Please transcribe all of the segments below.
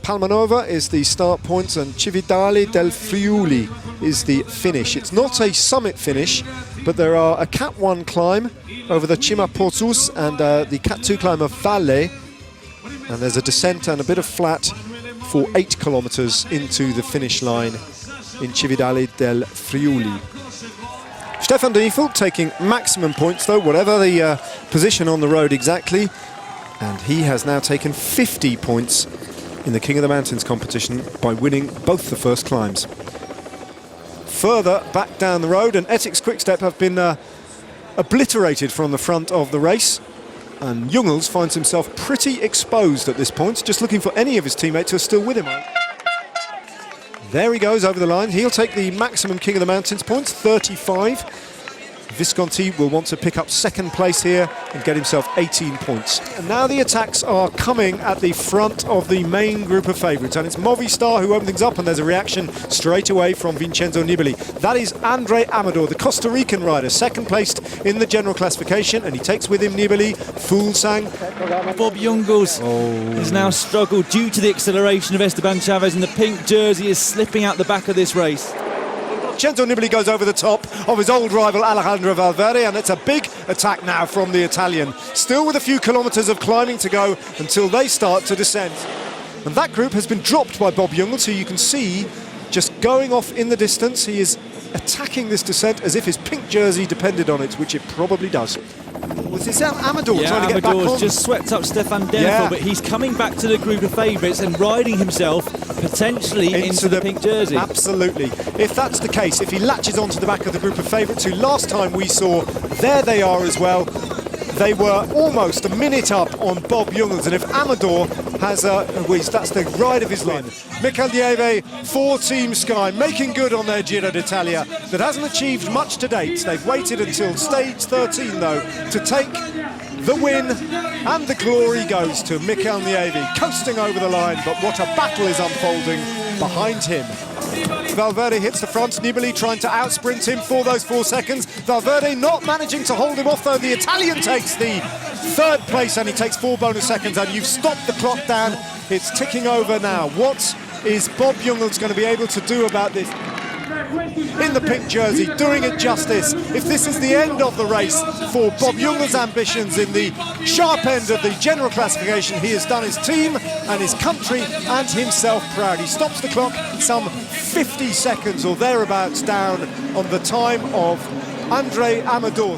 Palmanova is the start point and Cividale del Friuli is the finish. It's not a summit finish, but there are a Cat 1 climb over the Cima Portus and the Cat 2 climb of Valle, and there's a descent and a bit of flat for 8 kilometers into the finish line in Cividale del Friuli. Stefan de Neefel taking maximum points though, whatever the position on the road exactly, and he has now taken 50 points in the King of the Mountains competition by winning both the first climbs. Further back down the road, and Etixx Quickstep have been obliterated from the front of the race, and Jungels finds himself pretty exposed at this point, just looking for any of his teammates who are still with him. There he goes over the line. He'll take the maximum King of the Mountains points, 35. Visconti will want to pick up second place here and get himself 18 points. And now the attacks are coming at the front of the main group of favourites, and it's Movistar who open things up, and there's a reaction straight away from Vincenzo Nibali. That is Andre Amador, the Costa Rican rider, second placed in the general classification, and he takes with him Nibali, Fuglsang. Bob Jungels has now struggled due to the acceleration of Esteban Chavez, and the pink jersey is slipping out the back of this race. Vincenzo Nibali goes over the top of his old rival Alejandro Valverde, and it's a big attack now from the Italian. Still with a few kilometres of climbing to go until they start to descend. And that group has been dropped by Bob Jungels, who you can see just going off in the distance. He is attacking this descent as if his pink jersey depended on it, which it probably does. Was this Amador trying to get back on? Just swept up Stefan de Neefel, but he's coming back to the group of favourites and riding himself potentially into the pink jersey. Absolutely. If that's the case, if he latches onto the back of the group of favourites, who last time we saw, there they are as well. They were almost a minute up on Bob Jungels, and if Amador has that's the ride of his line. Mikel Nieve for Team Sky, making good on their Giro d'Italia that hasn't achieved much to date. They've waited until stage 13 though to take the win, and the glory goes to Mikel Nieve, coasting over the line, but what a battle is unfolding behind him. Valverde hits the front, Nibali trying to outsprint him for those 4 seconds. Valverde not managing to hold him off though. The Italian takes the third place, and he takes 4 bonus seconds, and you've stopped the clock down. It's ticking over now. What is Bob Jungels going to be able to do about this? In the pink jersey, doing it justice. If this is the end of the race for Bob Jungels' ambitions in the sharp end of the general classification, he has done his team and his country and himself proud. He stops the clock some 50 seconds or thereabouts down on the time of Andre Amador.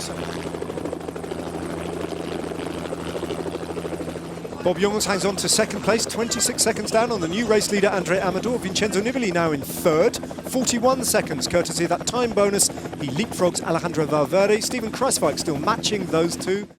Bob Jungels hangs on to second place, 26 seconds down on the new race leader Andre Amador. Vincenzo Nibali now in third, 41 seconds, courtesy of that time bonus. He leapfrogs Alejandro Valverde. Steven Kruijswijk still matching those two.